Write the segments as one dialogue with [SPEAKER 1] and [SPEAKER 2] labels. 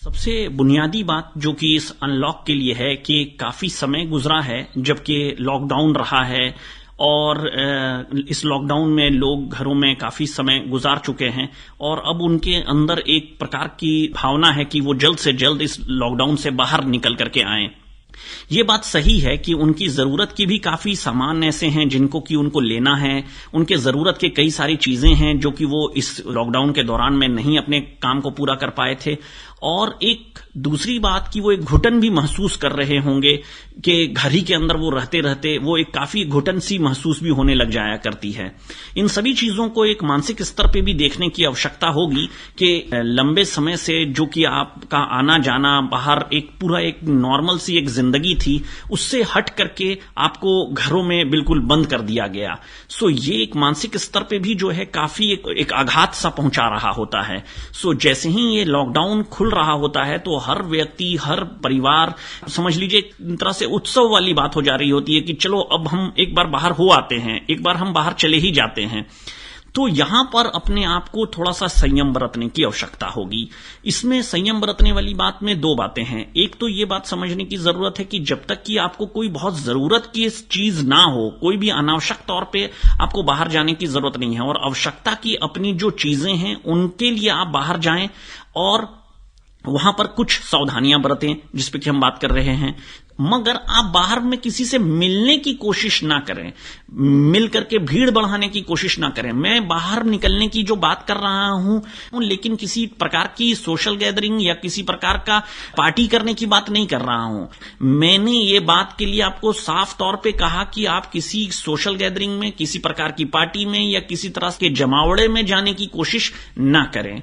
[SPEAKER 1] सबसे बुनियादी बात जो कि इस अनलॉक के लिए है कि काफी समय गुजरा है जबकि लॉकडाउन रहा है और इस लॉकडाउन में लोग घरों में काफी समय गुजार चुके हैं और अब उनके अंदर एक प्रकार की भावना है कि वो जल्द से जल्द इस लॉकडाउन से बाहर निकल करके आएं। ये बात सही है कि उनकी जरूरत की भी काफी सामान ऐसे हैं जिनको कि उनको लेना है। उनके जरूरत के कई सारी चीजें हैं जो कि वो इस लॉकडाउन के दौरान में नहीं अपने काम को पूरा कर पाए थे। और एक दूसरी बात कि वो एक घुटन भी महसूस कर रहे होंगे कि घर ही के अंदर वो रहते रहते वो एक काफी घुटन सी महसूस भी होने लग जाया करती है। इन सभी चीजों को एक मानसिक स्तर पे भी देखने की आवश्यकता होगी कि लंबे समय से जो कि आपका आना जाना बाहर एक पूरा एक नॉर्मल सी एक जिंदगी थी, उससे हट करके आपको घरों में बिल्कुल बंद कर दिया गया। सो ये एक मानसिक स्तर पे भी जो है काफी एक आघात सा पहुंचा रहा होता है। सो जैसे ही ये लॉकडाउन खुल रहा होता है तो हर व्यक्ति, हर परिवार, समझ लीजिए एक तरह से उत्सव वाली बात हो जा रही होती है कि चलो अब हम एक बार बाहर हो आते हैं, एक बार हम बाहर चले ही जाते हैं। तो यहां पर अपने आप को थोड़ा सा संयम बरतने की आवश्यकता होगी। इसमें संयम बरतने वाली बात में दो बातें हैं। एक तो ये बात समझने की जरूरत है कि जब तक कि आपको कोई बहुत जरूरत की चीज ना हो, कोई भी अनावश्यक तौर पे आपको बाहर जाने की जरूरत नहीं है और आवश्यकता की अपनी जो चीजें हैं उनके लिए आप बाहर जाएं और वहां पर कुछ सावधानियां बरतें जिस पे कि हम बात कर रहे हैं। मगर आप बाहर में किसी से मिलने की कोशिश ना करें, मिल करके भीड़ बढ़ाने की कोशिश ना करें। मैं बाहर निकलने की जो बात कर रहा हूं लेकिन किसी प्रकार की सोशल गैदरिंग या किसी प्रकार का पार्टी करने की बात नहीं कर रहा हूं। मैंने ये बात के लिए आपको साफ तौर पे कहा कि आप किसी सोशल गैदरिंग में, किसी प्रकार की पार्टी में या किसी तरह के जमावड़े में जाने की कोशिश ना करें।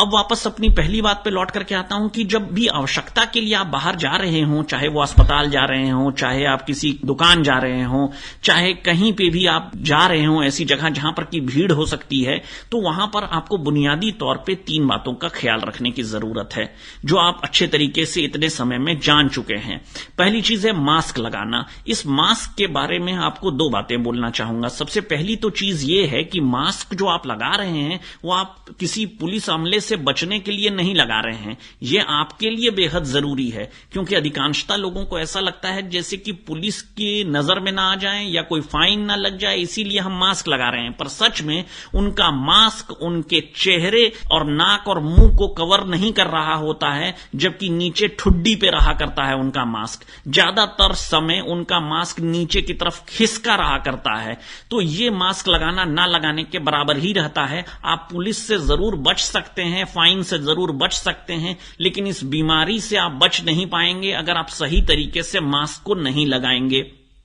[SPEAKER 1] अब वापस अपनी पहली बात पे लौट करके आता हूं कि जब भी आवश्यकता के लिए आप बाहर जा रहे हों, चाहे वो अस्पताल जा रहे हों, चाहे आप किसी दुकान जा रहे हों, चाहे कहीं पे भी आप जा रहे हों ऐसी जगह जहां पर की भीड़ हो सकती है, तो वहां पर आपको बुनियादी तौर पे 3 बातों का ख्याल रखने की जरूरत है जो आप अच्छे तरीके से इतने समय में जान चुके हैं। पहली चीज है मास्क लगाना। इस मास्क के बारे में आपको 2 बातें बोलना चाहूंगा। सबसे पहली तो चीज ये है कि मास्क जो आप लगा रहे हैं वो आप किसी पुलिस अमले से बचने के लिए नहीं लगा रहे हैं, यह आपके लिए बेहद जरूरी है। क्योंकि अधिकांशतः लोगों को ऐसा लगता है जैसे कि पुलिस की नजर में ना आ जाए या कोई फाइन ना लग जाए, इसीलिए हम मास्क लगा रहे हैं। पर सच में उनका मास्क उनके चेहरे और नाक और मुंह को कवर नहीं कर रहा होता है, जबकि नीचे ठुड्डी पे रहा करता है उनका मास्क। ज्यादातर समय उनका मास्क नीचे की तरफ खिसका रहा करता है। तो यह मास्क लगाना ना लगाने के बराबर ही रहता है। आप पुलिस से जरूर बच सकते हैं, फाइन से जरूर बच सकते हैं, लेकिन इस बीमारी से आप बच नहीं पाएंगे अगर आप सही तरीके से मास्क को नहीं लगाएंगे।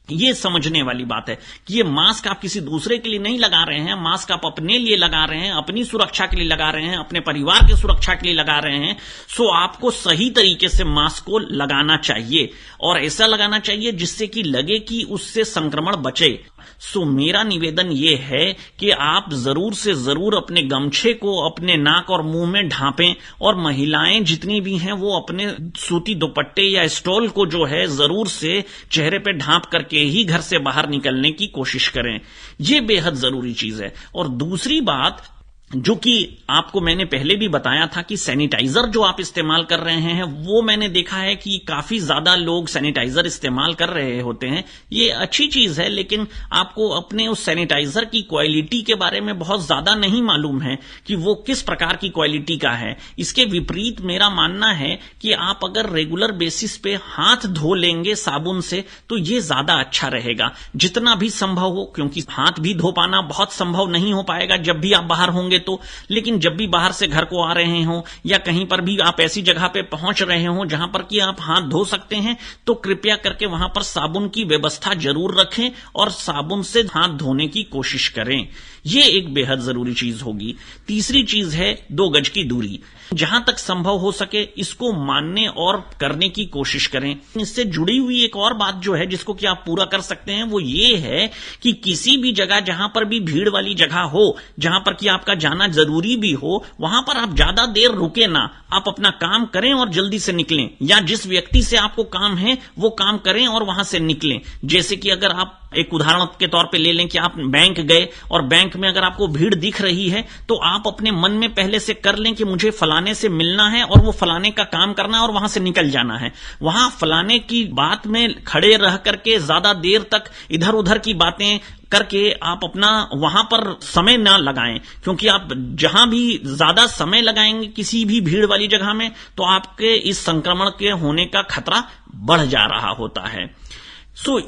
[SPEAKER 1] ये समझने वाली बात है कि ये मास्क आप किसी दूसरे के लिए नहीं लगा रहे हैं, मास्क आप अपने लिए लगा रहे हैं, अपनी सुरक्षा के लिए लगा रहे हैं, अपने परिवार की सुरक्षा के लिए लगा रहे हैं। सो आपको सही तरीके से मास्क को लगाना चाहिए और ऐसा लगाना चाहिए जिससे कि लगे कि उससे संक्रमण बचे। सो मेरा निवेदन यह है कि आप जरूर से जरूर अपने गमछे को अपने नाक और मुंह में ढांपें और महिलाएं जितनी भी हैं वो अपने सूती दुपट्टे या स्टॉल को जो है जरूर से चेहरे पे ढांप करके ही घर से बाहर निकलने की कोशिश करें। यह बेहद जरूरी चीज है। और दूसरी बात जो कि आपको मैंने पहले भी बताया था कि सैनिटाइजर जो आप इस्तेमाल कर रहे हैं वो मैंने देखा है कि काफी ज्यादा लोग सैनिटाइजर इस्तेमाल कर रहे होते हैं। ये अच्छी चीज है, लेकिन आपको अपने उस सैनिटाइजर की क्वालिटी के बारे में बहुत ज्यादा नहीं मालूम है कि वो किस प्रकार की क्वालिटी का है। इसके विपरीत मेरा मानना है कि आप अगर रेगुलर बेसिस पे हाथ धो लेंगे साबुन से तो ये ज्यादा अच्छा रहेगा जितना भी संभव हो, क्योंकि हाथ भी धो पाना बहुत संभव नहीं हो पाएगा जब भी आप बाहर होंगे तो। लेकिन जब भी बाहर से घर को आ रहे हो या कहीं पर भी आप ऐसी जगह पे पहुंच रहे हो जहां पर कि आप हाथ धो सकते हैं, तो कृपया करके वहां पर साबुन की व्यवस्था जरूर रखें और साबुन से हाथ धोने की कोशिश करें। यह एक बेहद जरूरी चीज होगी। तीसरी चीज है 2 गज की दूरी। जहां तक संभव हो सके इसको मानने और करने की कोशिश करें। इससे जुड़ी हुई एक और बात जो है जिसको कि आप पूरा कर सकते हैं वो ये है कि किसी भी जगह जहां पर भी भीड़ वाली जगह हो, जहां पर कि आपका जाना जरूरी भी हो, वहां पर आप ज्यादा देर रुके ना, आप अपना काम करें और जल्दी से निकलें, या जिस व्यक्ति से आपको काम है वो काम करें और वहां से निकलें। जैसे कि अगर आप एक उदाहरण के तौर पे ले लें कि आप बैंक गए और बैंक बैंक में अगर आपको भीड़ दिख रही है तो आप अपने मन में पहले से कर लें कि मुझे फलाने से मिलना है और वो फलाने का काम करना है और वहां से निकल जाना है। वहां फलाने की बात में खड़े रह करके ज्यादा देर तक इधर उधर की बातें करके आप अपना वहां पर समय ना लगाएं, क्योंकि आप जहां भी ज्यादा समय लगाएंगे किसी भी भीड़ वाली जगह में तो आपके इस संक्रमण के होने का खतरा बढ़ जा रहा होता है।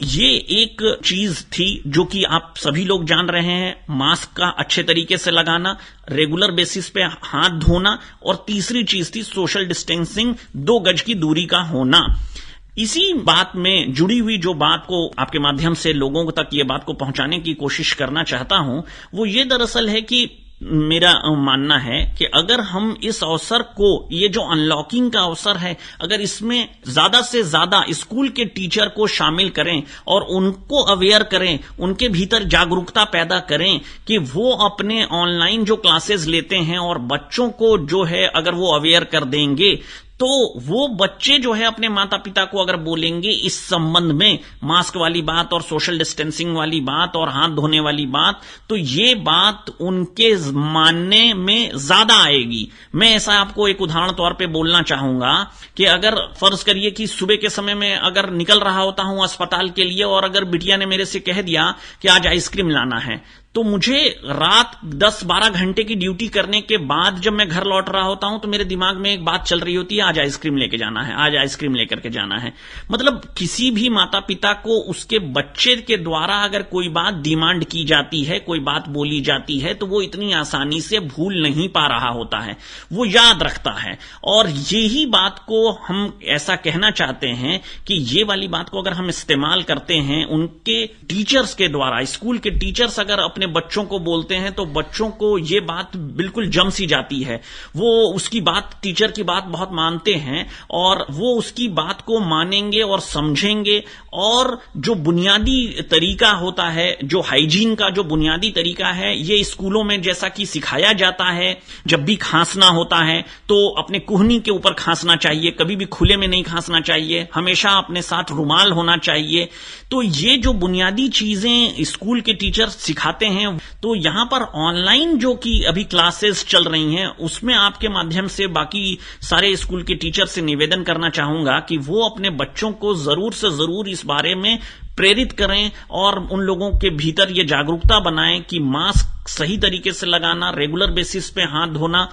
[SPEAKER 1] ये एक चीज थी जो कि आप सभी लोग जान रहे हैं, मास्क का अच्छे तरीके से लगाना, रेगुलर बेसिस पे हाथ धोना, और तीसरी चीज थी सोशल डिस्टेंसिंग, 2 गज की दूरी का होना। इसी बात में जुड़ी हुई जो बात को आपके माध्यम से लोगों तक ये बात को पहुंचाने की कोशिश करना चाहता हूं वो ये दरअसल है कि मेरा मानना है कि अगर हम इस अवसर को, ये जो अनलॉकिंग का अवसर है, अगर इसमें ज्यादा से ज्यादा स्कूल के टीचर को शामिल करें और उनको अवेयर करें, उनके भीतर जागरूकता पैदा करें कि वो अपने ऑनलाइन जो क्लासेस लेते हैं और बच्चों को जो है अगर वो अवेयर कर देंगे तो वो बच्चे जो है अपने माता पिता को अगर बोलेंगे इस संबंध में, मास्क वाली बात और सोशल डिस्टेंसिंग वाली बात और हाथ धोने वाली बात, तो ये बात उनके मानने में ज्यादा आएगी। मैं ऐसा आपको एक उदाहरण तौर पे बोलना चाहूंगा कि अगर फर्ज करिए कि सुबह के समय में अगर निकल रहा होता हूं अस्पताल के लिए और अगर बिटिया ने मेरे से कह दिया कि आज आइसक्रीम लाना है, तो मुझे रात 10-12 घंटे की ड्यूटी करने के बाद जब मैं घर लौट रहा होता हूं तो मेरे दिमाग में एक बात चल रही होती है, आज आइसक्रीम लेके जाना है, आज आइसक्रीम लेकर के जाना है। मतलब किसी भी माता पिता को उसके बच्चे के द्वारा अगर कोई बात डिमांड की जाती है, कोई बात बोली जाती है, तो वो इतनी आसानी से भूल नहीं पा रहा होता है, वो याद रखता है। और यही बात को हम ऐसा कहना चाहते हैं कि ये वाली बात को अगर हम इस्तेमाल करते हैं उनके टीचर्स के द्वारा, स्कूल के टीचर्स अगर अपने बच्चों को बोलते हैं तो बच्चों को यह बात बिल्कुल जम सी जाती है, वो उसकी बात, टीचर की बात बहुत मानते हैं और वो उसकी बात को मानेंगे और समझेंगे। और जो बुनियादी तरीका होता है, जो हाइजीन का जो बुनियादी तरीका है, ये स्कूलों में जैसा कि सिखाया जाता है, जब भी खांसना होता है तो अपने कुहनी के ऊपर खांसना चाहिए, कभी भी खुले में नहीं खांसना चाहिए, हमेशा अपने साथ रुमाल होना चाहिए। तो ये जो बुनियादी चीजें स्कूल के टीचर सिखाते हैं, तो यहां पर ऑनलाइन जो कि अभी क्लासेस चल रही हैं उसमें आपके माध्यम से बाकी सारे स्कूल के टीचर से निवेदन करना चाहूंगा कि वो अपने बच्चों को जरूर से जरूर इस बारे में प्रेरित करें और उन लोगों के भीतर ये जागरूकता बनाएं कि मास्क सही तरीके से लगाना, रेगुलर बेसिस पे हाथ धोना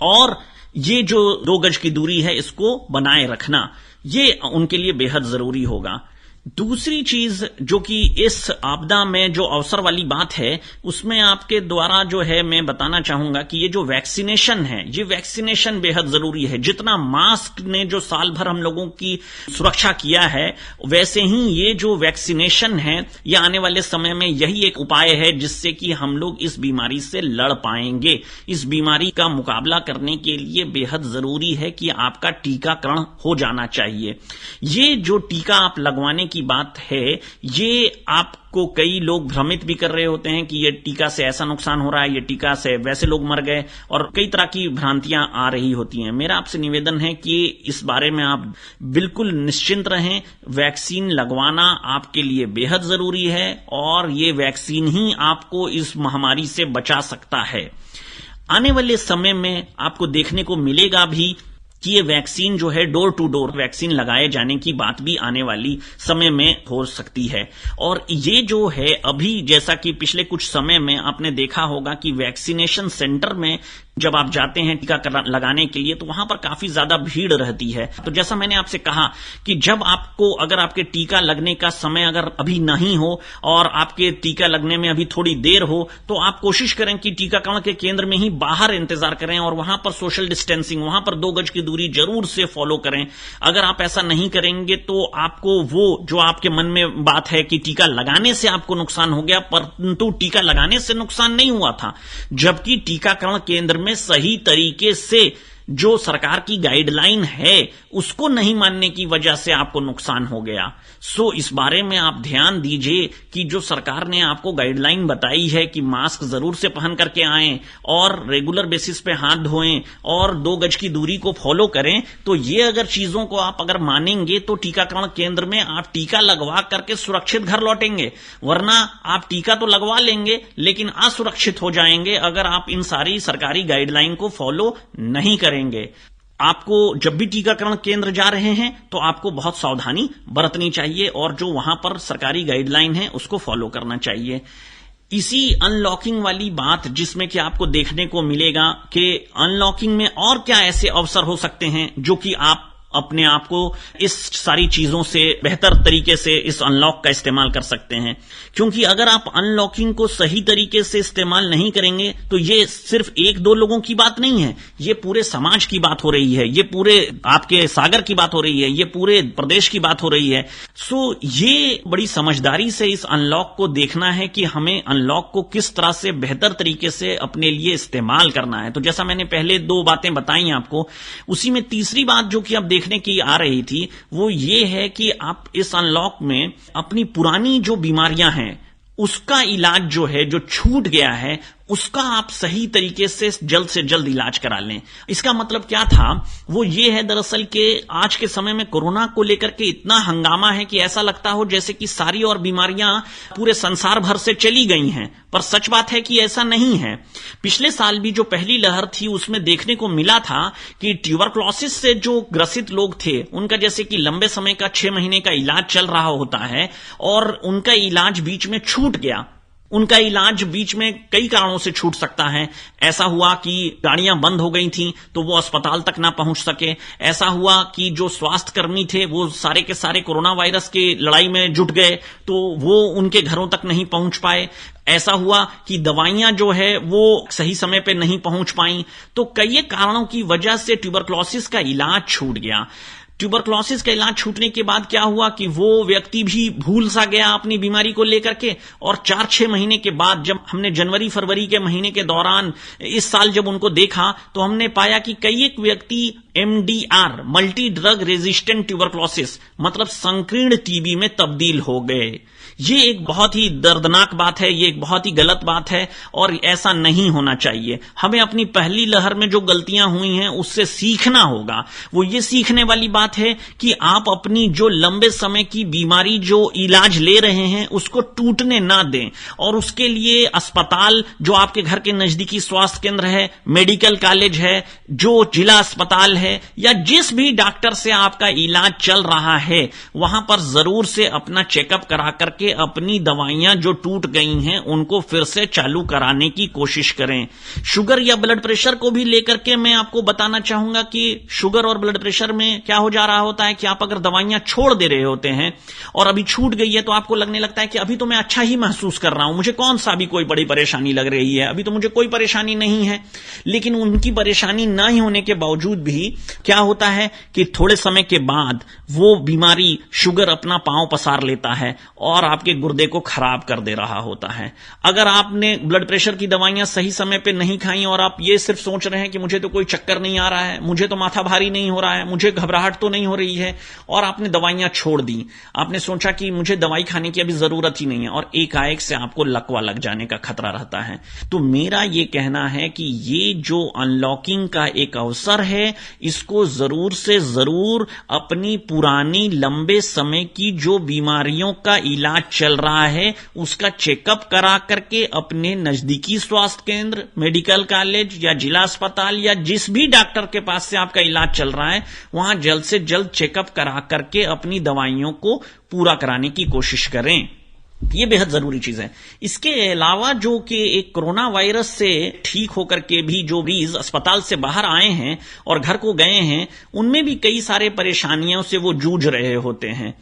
[SPEAKER 1] और ये जो 2 गज की दूरी है इसको बनाए रखना, ये उनके लिए बेहद जरूरी होगा। दूसरी चीज जो कि इस आपदा में जो अवसर वाली बात है उसमें आपके द्वारा जो है मैं बताना चाहूंगा कि ये जो वैक्सीनेशन है, ये वैक्सीनेशन बेहद जरूरी है। जितना मास्क ने जो साल भर हम लोगों की सुरक्षा किया है, वैसे ही ये जो वैक्सीनेशन है ये आने वाले समय में यही एक उपाय है जिससे कि हम लोग इस बीमारी से लड़ पाएंगे। इस बीमारी का मुकाबला करने के लिए बेहद जरूरी है कि आपका टीकाकरण हो जाना चाहिए। ये जो टीका आप लगवाने की बात है, ये आपको कई लोग भ्रमित भी कर रहे होते हैं कि ये टीका से ऐसा नुकसान हो रहा है, ये टीका से वैसे लोग मर गए, और कई तरह की भ्रांतियां आ रही होती हैं। मेरा आपसे निवेदन है कि इस बारे में आप बिल्कुल निश्चिंत रहें। वैक्सीन लगवाना आपके लिए बेहद जरूरी है और ये वैक्सीन ही आपको इस महामारी से बचा सकता है। आने वाले समय में आपको देखने को मिलेगा भी कि ये वैक्सीन जो है डोर टू डोर वैक्सीन लगाए जाने की बात भी आने वाली समय में हो सकती है। और ये जो है अभी, जैसा कि पिछले कुछ समय में आपने देखा होगा कि वैक्सीनेशन सेंटर में जब आप जाते हैं टीका लगाने के लिए तो वहां पर काफी ज्यादा भीड़ रहती है। तो जैसा मैंने आपसे कहा कि जब आपको, अगर आपके टीका लगने का समय अगर अभी नहीं हो और आपके टीका लगने में अभी थोड़ी देर हो, तो आप कोशिश करें कि टीकाकरण के केंद्र में ही बाहर इंतजार करें और वहां पर सोशल डिस्टेंसिंग, वहां पर 2 गज की दूरी जरूर से फॉलो करें। अगर आप ऐसा नहीं करेंगे तो आपको वो जो आपके मन में बात है कि टीका लगाने से आपको नुकसान हो गया, परंतु टीका लगाने से नुकसान नहीं हुआ था, जबकि टीकाकरण केंद्र में सही तरीके से जो सरकार की गाइडलाइन है उसको नहीं मानने की वजह से आपको नुकसान हो गया। सो इस बारे में आप ध्यान दीजिए कि जो सरकार ने आपको गाइडलाइन बताई है कि मास्क जरूर से पहन करके आएं और रेगुलर बेसिस पे हाथ धोएं और 2 गज की दूरी को फॉलो करें, तो ये अगर चीजों को आप अगर मानेंगे तो टीकाकरण केंद्र में आप टीका लगवा करके सुरक्षित घर लौटेंगे। वरना आप टीका तो लगवा लेंगे लेकिन असुरक्षित हो जाएंगे अगर आप इन सारी सरकारी गाइडलाइन को फॉलो नहीं करेंगे। आपको जब भी टीकाकरण केंद्र जा रहे हैं तो आपको बहुत सावधानी बरतनी चाहिए और जो वहां पर सरकारी गाइडलाइन है उसको फॉलो करना चाहिए। इसी अनलॉकिंग वाली बात जिसमें कि आपको देखने को मिलेगा कि अनलॉकिंग में और क्या ऐसे अवसर हो सकते हैं जो कि आप अपने आप को इस सारी चीजों से बेहतर तरीके से इस अनलॉक का इस्तेमाल कर सकते हैं। क्योंकि अगर आप अनलॉकिंग को सही तरीके से इस्तेमाल नहीं करेंगे तो ये सिर्फ 1-2 लोगों की बात नहीं है, ये पूरे समाज की बात हो रही है, ये पूरे आपके सागर की बात हो रही है, ये पूरे प्रदेश की बात हो रही है। सो ये बड़ी समझदारी से इस अनलॉक को देखना है कि हमें अनलॉक को किस तरह से बेहतर तरीके से अपने लिए इस्तेमाल करना है। तो जैसा मैंने पहले 2 बातें बताई आपको, उसी में तीसरी बात जो कि अब देखने की आ रही थी वो ये है कि आप इस अनलॉक में अपनी पुरानी जो बीमारियां हैं उसका इलाज जो है, जो छूट गया है, उसका आप सही तरीके से जल्द इलाज करा लें। इसका मतलब क्या था, वो ये है दरअसल कि आज के समय में कोरोना को लेकर के इतना हंगामा है कि ऐसा लगता हो जैसे कि सारी और बीमारियां पूरे संसार भर से चली गई हैं, पर सच बात है कि ऐसा नहीं है। पिछले साल भी जो पहली लहर थी उसमें देखने को मिला था कि ट्यूबरक्लोसिस से जो ग्रसित लोग थे उनका जैसे कि लंबे समय का 6 महीने का इलाज चल रहा होता है और उनका इलाज बीच में छूट गया। उनका इलाज बीच में कई कारणों से छूट सकता है। ऐसा हुआ कि गाड़ियां बंद हो गई थीं तो वो अस्पताल तक ना पहुंच सके। ऐसा हुआ कि जो स्वास्थ्य कर्मी थे वो सारे के सारे कोरोना वायरस की लड़ाई में जुट गए तो वो उनके घरों तक नहीं पहुंच पाए। ऐसा हुआ कि दवाइयां जो है वो सही समय पे नहीं पहुंच पाई। तो कई कारणों की वजह से ट्यूबरक्लोसिस का इलाज छूट गया। ट्यूबरक्लोसिस का इलाज छूटने के बाद क्या हुआ कि वो व्यक्ति भी भूल सा गया अपनी बीमारी को लेकर के, और 4-6 महीने के बाद जब हमने जनवरी-फरवरी के महीने के दौरान इस साल जब उनको देखा तो हमने पाया कि कई एक व्यक्ति MDR multi drug resistant tuberculosis मतलब संकीर्ण टीबी में तब्दील हो गए। ये एक बहुत ही दर्दनाक बात है, ये एक बहुत ही गलत बात है और ऐसा नहीं होना चाहिए। हमें अपनी पहली लहर में जो गलतियां हुई हैं उससे सीखना होगा। वो ये सीखने वाली बात है कि आप अपनी जो लंबे समय की बीमारी जो इलाज ले रहे हैं उसको टूटने ना दें और उसके लिए अस्पताल जो आपके घर के नजदीकी स्वास्थ्य केंद्र है, मेडिकल कॉलेज है, जो जिला अस्पताल है या जिस भी डॉक्टर से आपका इलाज चल रहा है वहां पर जरूर से अपना चेकअप करा करके अपनी दवाइयां जो टूट गई हैं उनको फिर से चालू कराने की कोशिश करें। शुगर या ब्लड प्रेशर को भी लेकर के मैं आपको बताना चाहूंगा कि शुगर और ब्लड प्रेशर में क्या हो जा रहा होता है कि आप अगर दवाइयां छोड़ दे रहे होते हैं और अभी छूट गई है तो आपको लगने लगता है कि अभी तो मैं अच्छा ही महसूस कर रहा हूं, मुझे कौन सा भी कोई बड़ी परेशानी लग रही है, अभी तो मुझे कोई परेशानी नहीं है। लेकिन उनकी परेशानी ना ही होने के बावजूद भी क्या होता है कि थोड़े समय के बाद वो बीमारी शुगर अपना पांव पसार लेता है और आपके गुर्दे को खराब कर दे रहा होता है। अगर आपने ब्लड प्रेशर की दवाइयां सही समय पे नहीं खाई और आप ये सिर्फ सोच रहे हैं कि मुझे तो कोई चक्कर नहीं आ रहा है, मुझे तो माथा भारी नहीं हो रहा है, मुझे घबराहट तो नहीं हो रही है, और आपने दवाइयां छोड़ दी, आपने सोचा कि मुझे दवाई खाने की अभी जरूरत ही नहीं है और एकाएक से आपको लकवा लग जाने का खतरा रहता है। तो मेरा ये कहना है कि ये जो अनलॉकिंग का एक अवसर है इसको जरूर से जरूर अपनी पुरानी लंबे समय की जो बीमारियों का इलाज चल रहा है उसका चेकअप करा करके अपने नजदीकी स्वास्थ्य केंद्र, मेडिकल कॉलेज या जिला अस्पताल या जिस भी डॉक्टर के पास से आपका इलाज चल रहा है वहां जल्द से जल्द चेकअप करा करके अपनी दवाइयों को पूरा कराने की कोशिश करें। ये बेहद जरूरी चीज है। इसके अलावा जो कि एक कोरोना वायरस से ठीक होकर के भी जो मरीज अस्पताल से बाहर आए हैं और घर को गए हैं उनमें भी कई सारे परेशानियों से वो जूझ रहे होते हैं।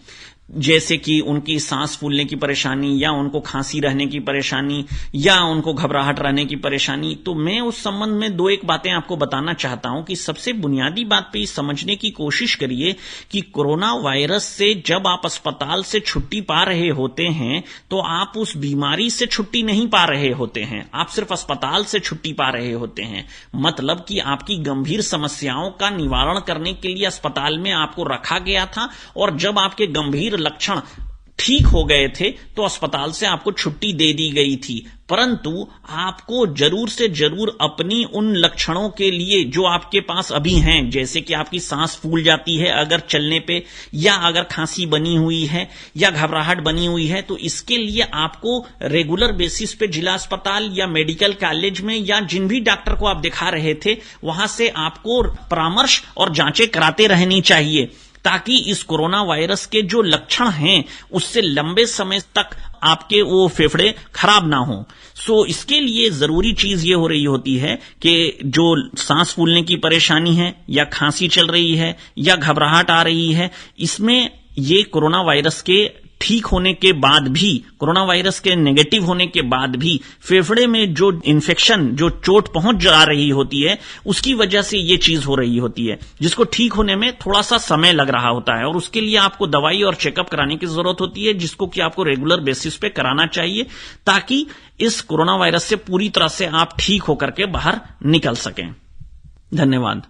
[SPEAKER 1] जैसे कि उनकी सांस फूलने की परेशानी या उनको खांसी रहने की परेशानी या उनको घबराहट रहने की परेशानी। तो मैं उस संबंध में दो एक बातें आपको बताना चाहता हूं कि सबसे बुनियादी बात पे समझने की कोशिश करिए कि कोरोना वायरस से जब आप अस्पताल से छुट्टी पा रहे होते हैं तो आप उस बीमारी से छुट्टी नहीं पा रहे होते हैं, आप सिर्फ अस्पताल से छुट्टी पा रहे होते हैं। मतलब कि आपकी गंभीर समस्याओं का निवारण करने के लिए अस्पताल में आपको रखा गया था और जब आपके गंभीर लक्षण ठीक हो गए थे तो अस्पताल से आपको छुट्टी दे दी गई थी। परंतु आपको जरूर से जरूर अपनी उन लक्षणों के लिए जो आपके पास अभी हैं, जैसे कि आपकी सांस फूल जाती है अगर चलने पे, या अगर खांसी बनी हुई है या घबराहट बनी हुई है, तो इसके लिए आपको रेगुलर बेसिस पे जिला अस्पताल या मेडिकल कॉलेज में या जिन भी डॉक्टर को आप दिखा रहे थे वहां से आपको परामर्श और जांचें कराते रहनी चाहिए, ताकि इस कोरोना वायरस के जो लक्षण हैं उससे लंबे समय तक आपके वो फेफड़े खराब ना हो। सो इसके लिए जरूरी चीज ये हो रही होती है कि जो सांस फूलने की परेशानी है या खांसी चल रही है या घबराहट आ रही है, इसमें ये कोरोना वायरस के ठीक होने के बाद भी, कोरोना वायरस के नेगेटिव होने के बाद भी फेफड़े में जो इन्फेक्शन, जो चोट पहुंच जा रही होती है, उसकी वजह से ये चीज हो रही होती है, जिसको ठीक होने में थोड़ा सा समय लग रहा होता है और उसके लिए आपको दवाई और चेकअप कराने की जरूरत होती है, जिसको कि आपको रेगुलर बेसिस पे कराना चाहिए ताकि इस कोरोना वायरस से पूरी तरह से आप ठीक होकर के बाहर निकल सकें। धन्यवाद।